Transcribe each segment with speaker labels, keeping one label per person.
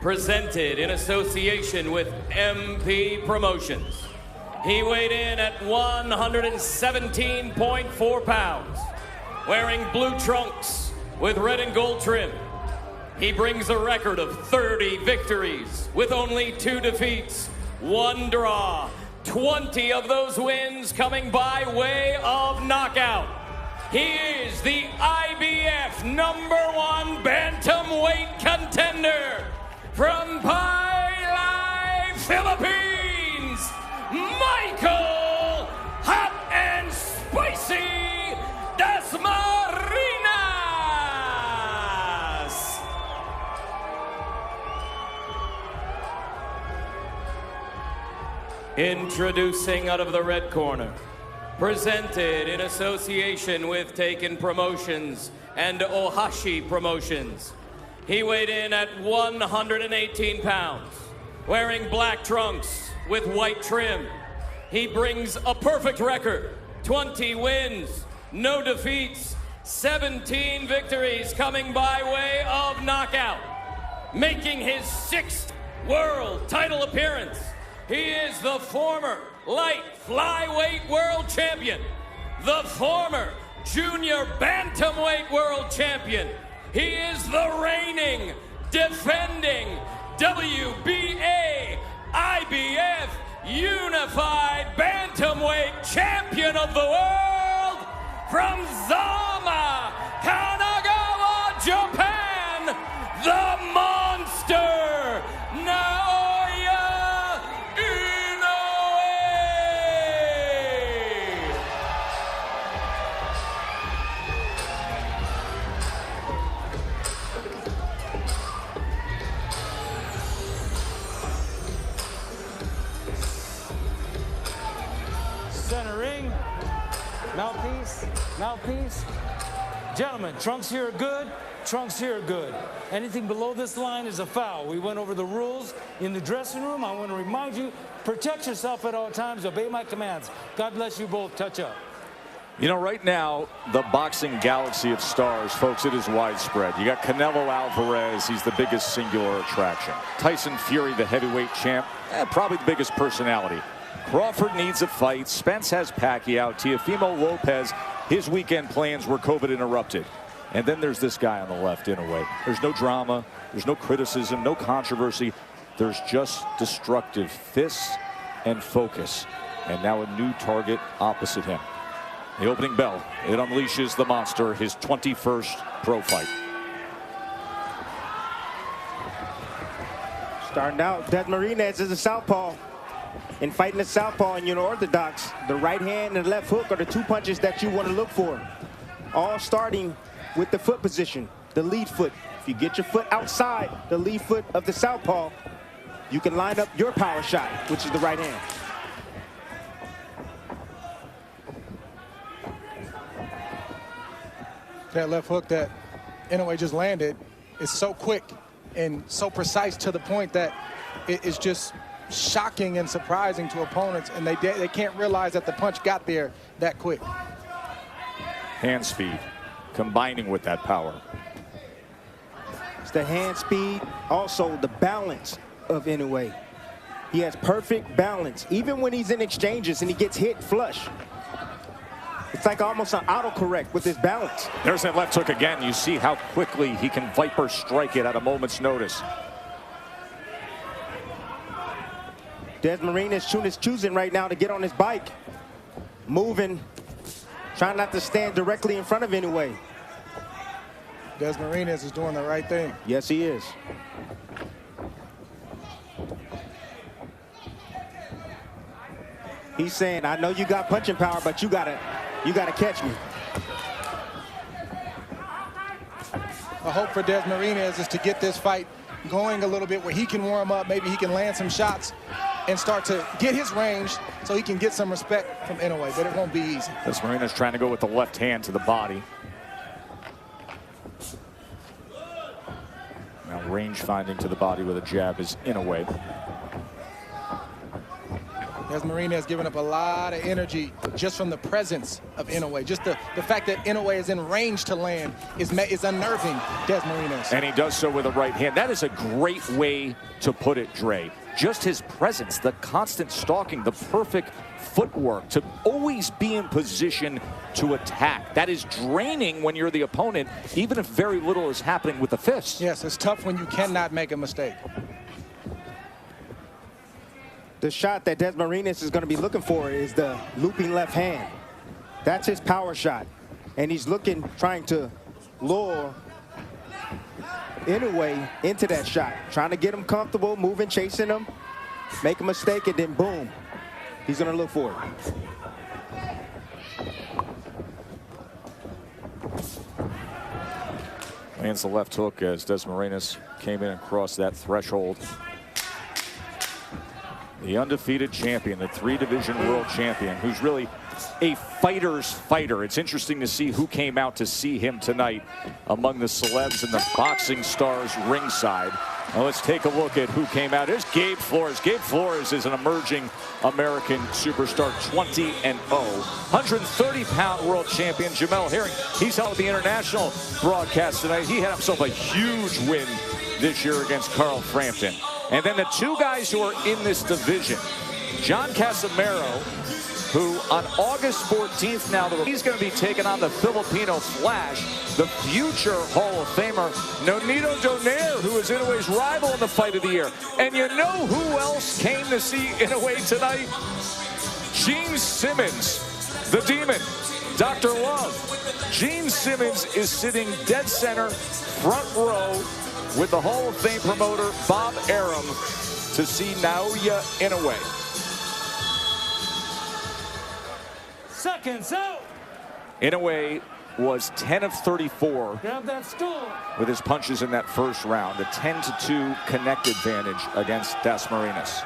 Speaker 1: presented in association with MP Promotions. He weighed in at 117.4 pounds, wearing blue trunks with red and gold trim. He brings a record of 30 victories with only 2 defeats, 1 draw, 20 of those wins coming by way of knockout. He is the IBF #1 bantamweight contender from Pailay, Philippines, Michael Hot and Spicy Dasmarinas. Introducing out of the red corner, presented in association with Taken Promotions and Ohashi Promotions. He weighed in at 118 pounds, wearing black trunks with white trim. He brings a perfect record, 20 wins, no defeats, 17 victories coming by way of knockout. Making his 6th world title appearance, he is the former light flyweight world champion, the former junior bantamweight world champion. He is the reigning, defending WBA IBF Unified Bantamweight Champion of the World from Zama, Kanagawa, Japan, the monster, Naoya Inoue.
Speaker 2: Center ring, mouthpiece. Gentlemen, trunks here are good, trunks here are good. Anything below this line is a foul. We went over the rules in the dressing room. I want to remind you, protect yourself at all times, obey my commands. God bless you both, touch up.
Speaker 3: You know, right now, the boxing galaxy of stars, folks, it is widespread. You got Canelo Alvarez, he's the biggest singular attraction. Tyson Fury, the heavyweight champ, probably the biggest personality. Crawford needs a fight. Spence has Pacquiao. Teofimo Lopez, his weekend plans were COVID interrupted. And then there's this guy on the left, Inoue. There's no drama. There's no criticism, no controversy. There's just destructive fists and focus. And now a new target opposite him. The opening bell, it unleashes the monster, his 21st pro fight.
Speaker 4: Starting out, Dasmarinas is a southpaw. In fighting the southpaw and unorthodox, the right hand and left hook are the 2 punches that you want to look for. All starting with the foot position, the lead foot. If you get your foot outside the lead foot of the southpaw, you can line up your power shot, which is the right hand.
Speaker 5: That left hook that Inoue just landed is so quick and so precise to the point that it is just shocking and surprising to opponents, and they can't realize that the punch got there that quick.
Speaker 3: Hand speed combining with that power.
Speaker 4: It's the hand speed, also the balance of Inoue. He has perfect balance, even when he's in exchanges and he gets hit flush. It's like almost an autocorrect with his balance.
Speaker 3: There's that left hook again. You see how quickly he can viper strike it at a moment's notice.
Speaker 4: Dasmarinas is choosing right now to get on his bike. Moving, trying not to stand directly in front of Inoue.
Speaker 5: Dasmarinas is doing the right thing.
Speaker 4: Yes, he is. He's saying, I know you got punching power, but you gotta catch me.
Speaker 5: The hope for Dasmarinas is to get this fight going a little bit where he can warm up, maybe he can land some shots and start to get his range so he can get some respect from Inoue, but it won't be easy.
Speaker 3: Dasmarinas trying to go with the left hand to the body. Now range finding to the body with a jab is Inoue.
Speaker 5: Dasmarinas has given up a lot of energy just from the presence of Inoue. Just the fact that Inoue is in range to land is unnerving Dasmarinas.
Speaker 3: And he does so with a right hand. That is a great way to put it, Dre. Just his presence, the constant stalking, the perfect footwork to always be in position to attack. That is draining when you're the opponent, even if very little is happening with the fists.
Speaker 5: Yes, it's tough when you cannot make a mistake.
Speaker 4: The shot that Dasmarinas is going to be looking for is the looping left hand. That's his power shot. And he's trying to lure Inoue into that shot. Trying to get him comfortable, moving, chasing him, make a mistake, and then boom. He's going to look for it.
Speaker 3: Lands the left hook as Dasmarinas came in and crossed that threshold. The undefeated champion, the 3-division world champion, who's really a fighter's fighter. It's interesting to see who came out to see him tonight among the celebs and the boxing stars ringside. Now let's take a look at who came out. There's Gabe Flores. Gabe Flores is an emerging American superstar, 20-0. 130-pound world champion Jamel Herring. He's held the international broadcast tonight. He had himself a huge win this year against Carl Frampton. And then the two guys who are in this division, John Casimero, who on August 14th now, he's going to be taking on the Filipino Flash, the future Hall of Famer, Nonito Donaire, who is Inoue's rival in the fight of the year. And you know who else came to see Inoue tonight? Gene Simmons, the Demon, Dr. Love. Gene Simmons is sitting dead center, front row, with the Hall of Fame promoter Bob Arum to see Naoya Inoue.
Speaker 2: Seconds out.
Speaker 3: Inoue was 10 of 34
Speaker 2: Grab that stool.
Speaker 3: with his punches in that first round. A 10-2 connect advantage against Dasmarinas.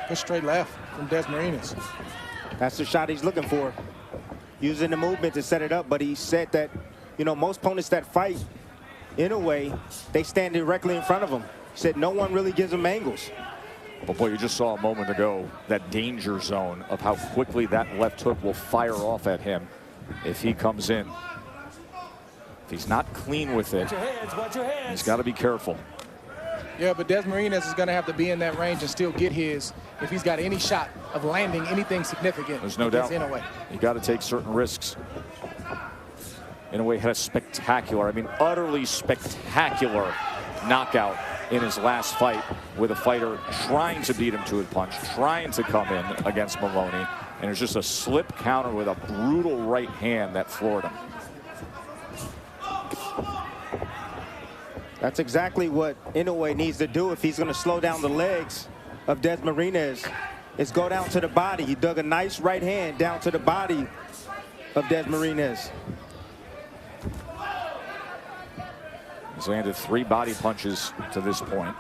Speaker 5: Good straight left from Dasmarinas.
Speaker 4: That's the shot he's looking for. Using the movement to set it up, but he said that, you know, most opponents that fight Inoue, they stand directly in front of him. He said no one really gives him angles.
Speaker 3: But boy, you just saw a moment ago that danger zone of how quickly that left hook will fire off at him if he comes in. If he's not clean with it,
Speaker 2: Watch your heads.
Speaker 3: he's got to be careful.
Speaker 5: Yeah, but Dasmarinas is going to have to be in that range and still get his if he's got any shot of landing anything significant.
Speaker 3: There's no doubt.
Speaker 5: Inoue.
Speaker 3: You got to take certain risks. Inoue had a spectacular, I mean, utterly spectacular knockout in his last fight with a fighter trying to beat him to a punch, trying to come in against Maloney. And it was just a slip counter with a brutal right hand that floored him.
Speaker 4: That's exactly what Inoue needs to do if he's going to slow down the legs of Dasmarinas, is go down to the body. He dug a nice right hand down to the body of Dasmarinas.
Speaker 3: He's landed 3 body punches to this point.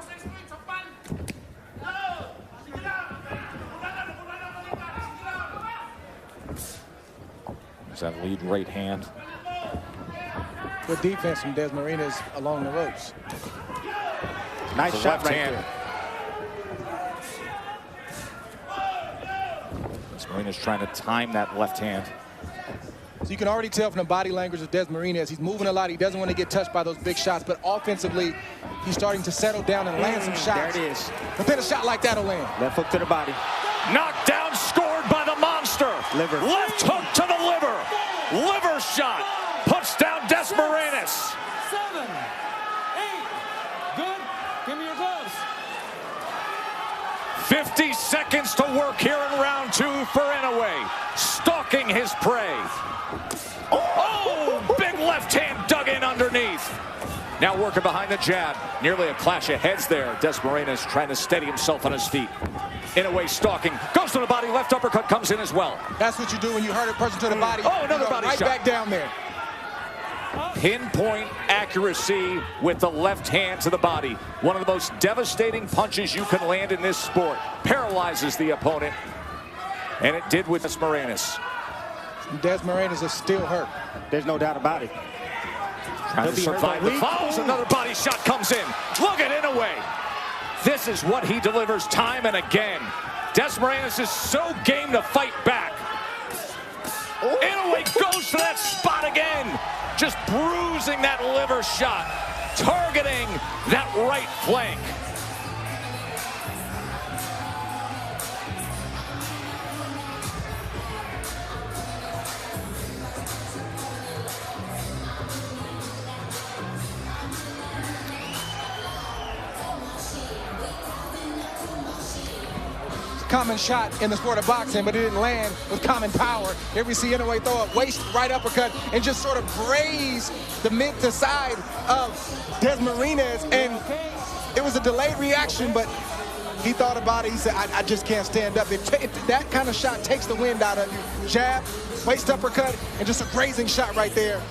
Speaker 3: There's that lead right hand.
Speaker 5: Good defense from Dasmarinas along the ropes.
Speaker 4: Nice
Speaker 3: The
Speaker 4: shot
Speaker 3: left
Speaker 4: right
Speaker 3: hand.
Speaker 4: there.
Speaker 3: Dasmarinas trying to time that left hand.
Speaker 5: So you can already tell from the body language of Dasmarinas, he's moving a lot. He doesn't want to get touched by those big shots, but offensively, he's starting to settle down and land some shots.
Speaker 4: There it is.
Speaker 5: But then a shot like that will land.
Speaker 4: Left hook to the body.
Speaker 3: Knocked down, scored by the monster.
Speaker 4: Liver.
Speaker 3: Left hook to the liver. Liver shot. Puts down Dasmarinas.
Speaker 2: 7, 8. Good. Give me your gloves.
Speaker 3: 50 seconds to work here in round 2 for Inoue. Stalking his prey. Oh, big left hand dug in underneath. Now working behind the jab. Nearly a clash of heads there. Dasmarinas trying to steady himself on his feet. Inoue stalking. Goes to the body. Left uppercut comes in as well.
Speaker 5: That's what you do when you hurt a person to the body.
Speaker 3: Oh, another
Speaker 5: you go
Speaker 3: body
Speaker 5: right
Speaker 3: shot.
Speaker 5: back down there.
Speaker 3: Pinpoint accuracy with the left hand to the body. One of the most devastating punches you can land in this sport. Paralyzes the opponent. And it did with Dasmarinas.
Speaker 5: Dasmarinas is still hurt.
Speaker 4: There's no doubt about it.
Speaker 3: Trying to survive the falls. Another body shot comes in. Look at Inoue. This is what he delivers time and again. Dasmarinas is so game to fight back. Inoue goes to that spot again. Just bruising that liver shot. Targeting that right flank.
Speaker 5: Common shot in the sport of boxing, but it didn't land with common power. Here we see Inoue throw a waist right uppercut and just sort of graze the mid to side of Dasmarinas, and it was a delayed reaction, but he thought about it. He said, I just can't stand up. That kind of shot takes the wind out of you. Jab, waist uppercut, and just a grazing shot right there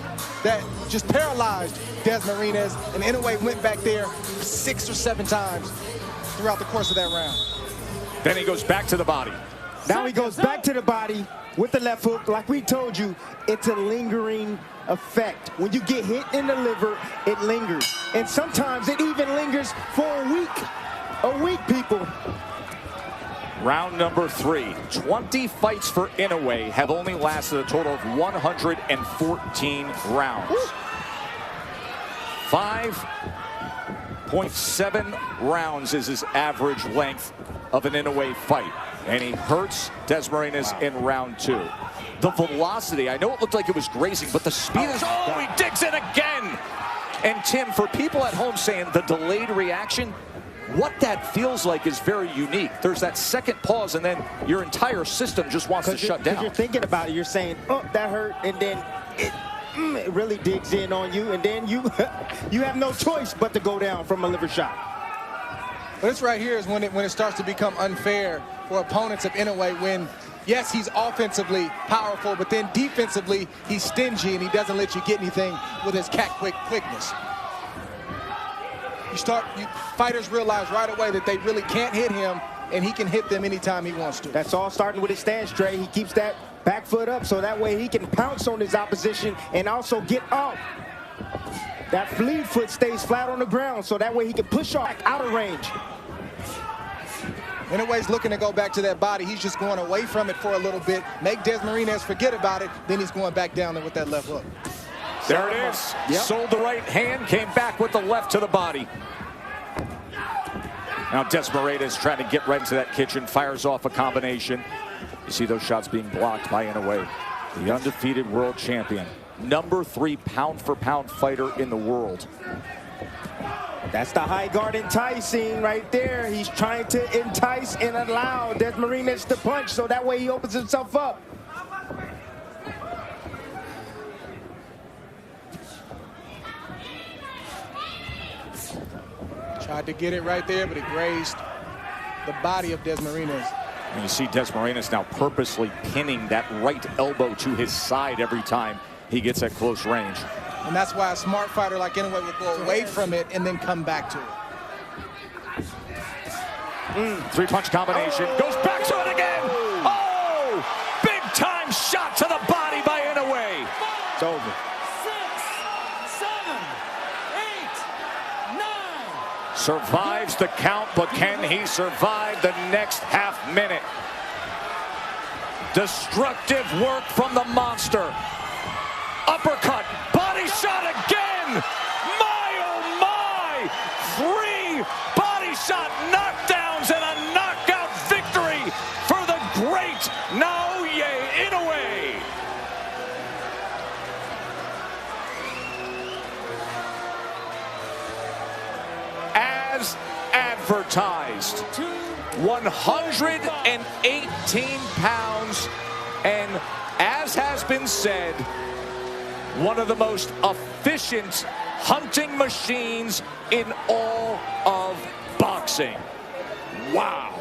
Speaker 5: that just paralyzed Dasmarinas, and Inoue went back there 6 or 7 times throughout the course of that round.
Speaker 3: Then he goes back to the body.
Speaker 4: Now he goes back to the body with the left hook. Like we told you, it's a lingering effect. When you get hit in the liver, it lingers. And sometimes it even lingers for a week. A week, people.
Speaker 3: Round number 3. 20 fights for Inoue have only lasted a total of 114 rounds. 5.7 rounds is his average length of an Inoue fight, and he hurts Dasmarinas in round 2. The velocity, I know it looked like it was grazing, but the speed is, he digs in again. And Tim, for people at home saying the delayed reaction, what that feels like is very unique. There's that second pause, and then your entire system just wants to shut down.
Speaker 4: You're thinking about it, you're saying, oh, that hurt, and then it really digs in on you, and then you you have no choice but to go down from a liver shot.
Speaker 5: But this right here is when it starts to become unfair for opponents of Inoue, when, yes, he's offensively powerful, but then defensively, he's stingy and he doesn't let you get anything with his quickness. Fighters realize right away that they really can't hit him, and he can hit them anytime he wants to.
Speaker 4: That's all starting with his stance, Trey. He keeps that back foot up so that way he can pounce on his opposition and also get up. That fleet foot stays flat on the ground, so that way he can push off out of range.
Speaker 5: Inoue's looking to go back to that body. He's just going away from it for a little bit, make Dasmarinas forget about it, then he's going back down there with that left hook.
Speaker 3: There it is. Yep. Sold the right hand, came back with the left to the body. Now Dasmarinas trying to get right into that kitchen, fires off a combination. You see those shots being blocked by Inoue, the undefeated world champion. Number 3 pound-for-pound fighter in the world.
Speaker 4: That's the high guard enticing right there. He's trying to entice and allow Dasmarinas to punch, so that way he opens himself up.
Speaker 5: Tried to get it right there, but it grazed the body of Dasmarinas.
Speaker 3: And you see Dasmarinas now purposely pinning that right elbow to his side every time he gets at close range.
Speaker 5: And that's why a smart fighter like Inoue would go away from it and then come back to it.
Speaker 3: 3-punch combination. Goes back to it again. Oh! Big time shot to the body by Inoue.
Speaker 4: It's over.
Speaker 2: 6, 7, 8, 9.
Speaker 3: Survives the count, but can he survive the next half minute? Destructive work from the monster. Uppercut, body shot again! My, oh my! 3 body shot knockdowns and a knockout victory for the great Naoya Inoue! As advertised, 118 pounds, and as has been said, one of the most efficient hunting machines in all of boxing. Wow.